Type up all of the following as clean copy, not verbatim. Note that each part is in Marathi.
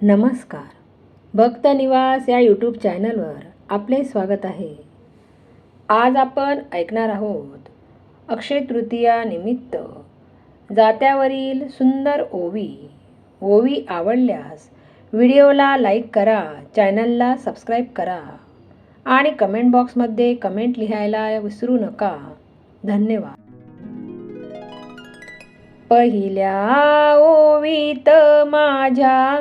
नमस्कार. भक्त निवास या यूट्यूब चॅनलवर आपले स्वागत आहे. आज आपण ऐकणार आहोत अक्षय तृतीया निमित्त जात्यावरील सुंदर ओवी. ओवी आवडल्यास व्हिडिओला लाईक करा, चॅनलला सबस्क्राईब करा आणि कमेंट बॉक्समध्ये कमेंट लिहायला विसरू नका. धन्यवाद. पहिल्या ओवीत माझ्या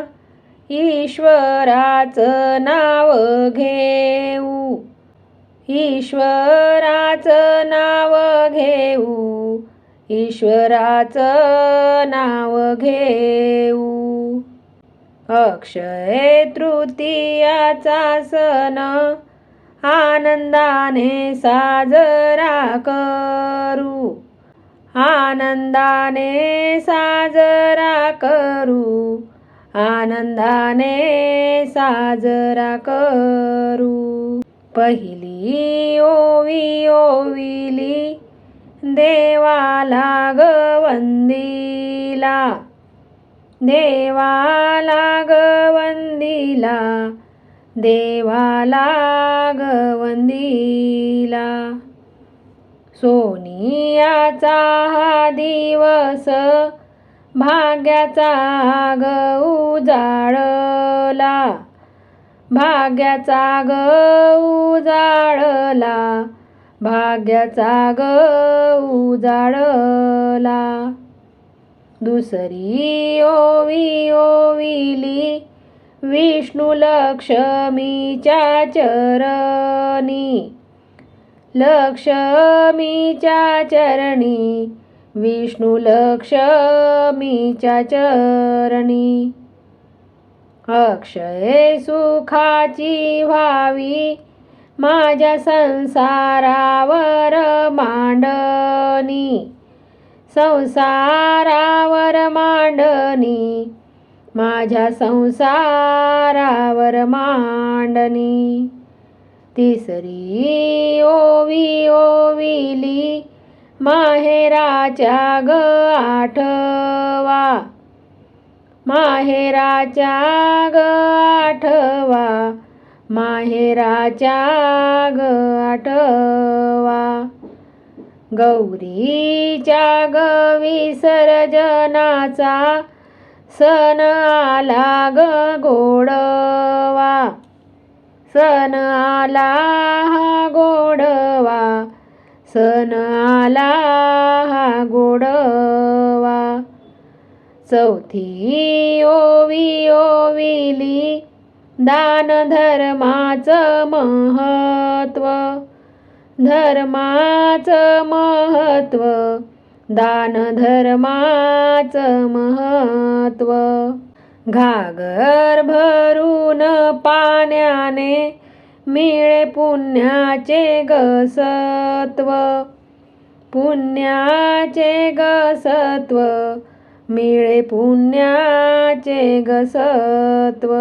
ईश्वराचं नाव घेऊ, ईश्वराचं नाव घेऊ, ईश्वराचं नाव घेऊ. अक्षय तृतीयाचा सण आनंदाने साजरा करू, आनंदाने साजरा करू, आनंदाने साजरा करू. पहिली ओवी ओविली देवाला गवंदीला, देवाला गवंदीला, देवाला गवंदीला. सोनियाचा हा दिवस भाग्याचा ग उजाळला, भाग्याचा ग उजाळला, भाग्याचा ग उजाळला. दुसरी ओवी ओविली विष्णू लक्ष्मीच्या चरणी, लक्ष्मीच्या चरणी, विष्णू लक्ष्मीच्या चरणी. अक्षय सुखाची व्हावी माझ्या संसारावर मांडणी, संसारावर मांडणी, माझ्या संसारावर मांडणी. तिसरी ओवी ओविली माहेराच्या ग आठवा, माहेराच्या ग आठवा, माहेराच्या ग आठवा. गौरीच्या ग विसर्जनाचा सण आला ग गोडवा, सण आला हा गोडवा, सण आला हा गोडवा. चौथी ओवी ओविली दान धर्माचं महत्व, धर्माचं महत्व, दान धर्माचं महत्व. घागर भरून पाण्याने मिळे पुण्याचे ग सत्व, पुण्याचे ग सत्व, मिळे पुण्याचे ग सत्व.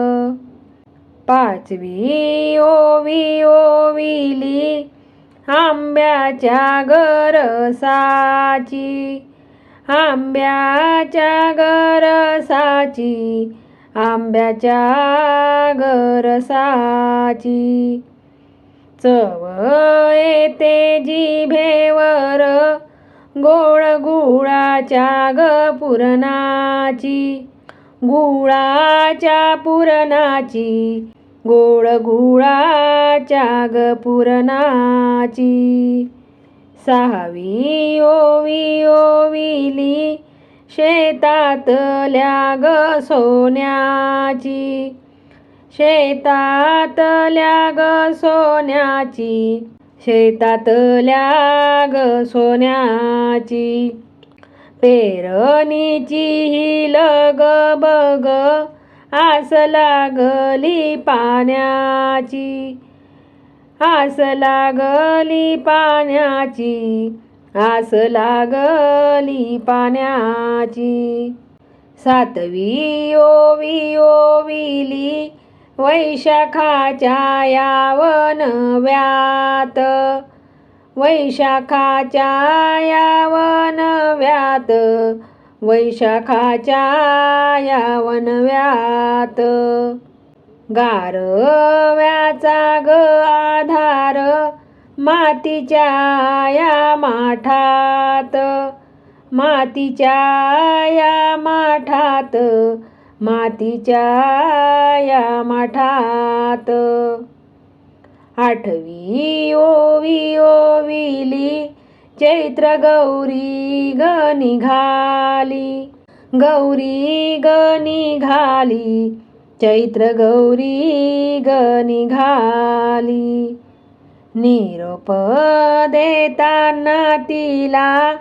पाचवी ओवी ओविली आंब्याच्या ग रसाची, आंब्याच्या ग रसाची, आंब्याच्या ग रसाची. चव येते जिभेवर गोड गुळाच्या ग पुरणाची, गुळाच्या पुरणाची, गोड गुळाच्या ग पुरणाची. सहावी ओवी ओविली शेतातल्या ग सोन्याची, शेतातल्या ग सोन्याची, शेतातल्या ग सोन्याची. पेरणीची ही लग बग आस लागली पाण्याची, आस लागली पाण्याची, आस लागली पाण्याची. सातवी ओवी ओविली वैशाखाच्या यावन व्यात, वैशाखाच्या यावन व्यात, वैशाखाच्या या वनव्यात. गारव्याचा ग आधार मातीच्या या माठात. मातीच्या या माठात. मातीच्या या माठात. आठवी ओवी ओविली चैत्र गौरी ग निघाली. गौरी ग निघाली. चैत्र गौरी ग निघाली. निरोप देताना तिला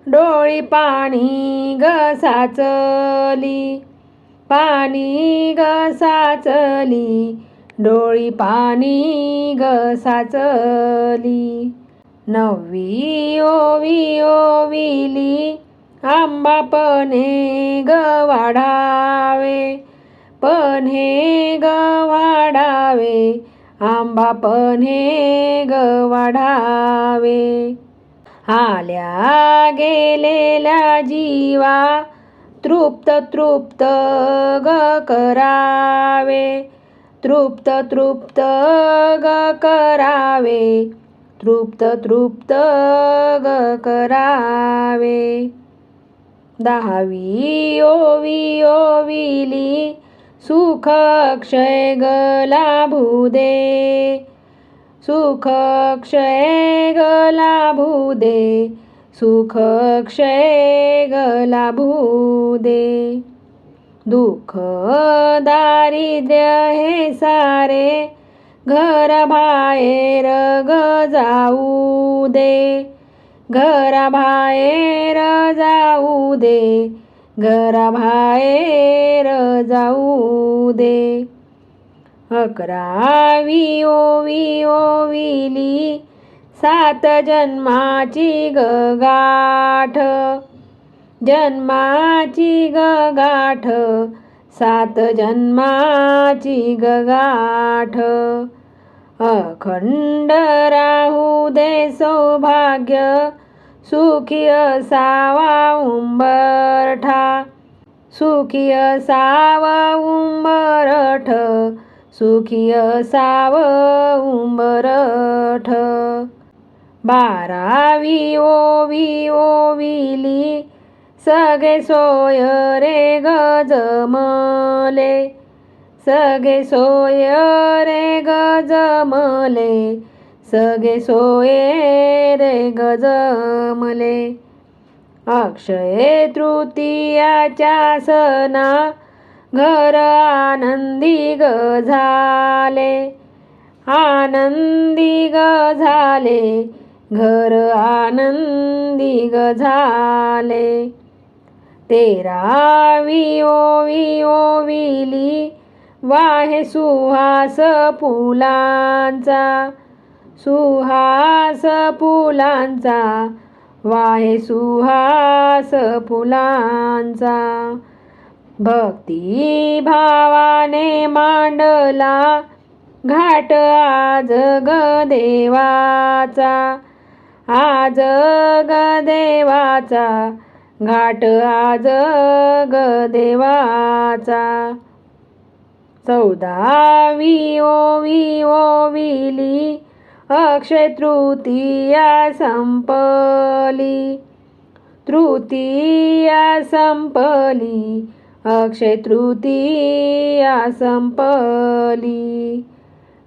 डोळी पाणी ग साचली. पाणी ग साचली. डोळी पाणी ग साचली. नववी ओवी ओविली आंबा पन्हे ग वाढावे. पन्हे ग वाढावे. आंबा पन्हे ग वाढावे. आल्या गेलेल्या जीवा तृप्त तृप्त ग करावे. तृप्त तृप्त ग करावे. तृप्त तृप्त ग करावे. दहावी ओवी ओविली सुख अक्षय ग लाभू दे. सुख अक्षय ग लाभू दे. सुख अक्षय ग लाभू दे. दुःख दारिद्र्य हे सारे घराबाहेर ग जाऊ दे. घराबाहेर जाऊ दे. घराबाहेर जाऊ दे. अकरावी ओवी ओविली 7 जन्माची ग गाठ. जन्माची ग गाठ. 7 जन्माची ग गाठ. अखंड राहू दे सौभाग्य सुखी असावा उंबरठा. सुखी असावा उंबरठ. सुखी असाव उंबरठ. 12वी ओवी ओविली सगळे सोय रे ग जमले. सगळे सोय रे ग जमले. सगळे सोय रे ग जमले. अक्षय तृतीयाच्या सणा घर आनंदी ग झाले. आनंदी ग झाले. घर आनंदी ग झाले. 13वी ओवी ओविली वाहे सुहास फुलांचा. सुहास फुलांचा. वाहे सुहास फुलांचा. भक्ती भावाने मांडला घाट आज ग देवाचा. आज ग देवाचा. घाट आज ग देवाचा. 14वी ओवी ओविली अक्षय तृतीया संपली. तृतीया संपली. अक्षय तृतीया संपली.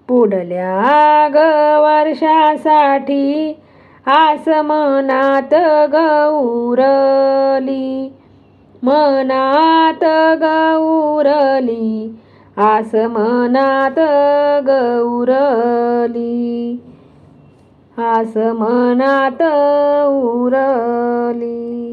पुढल्या ग वर्षासाठी आस मनात ग उरली. मनात ग उरली. आस मनात ग उरली. आस मनात उरली.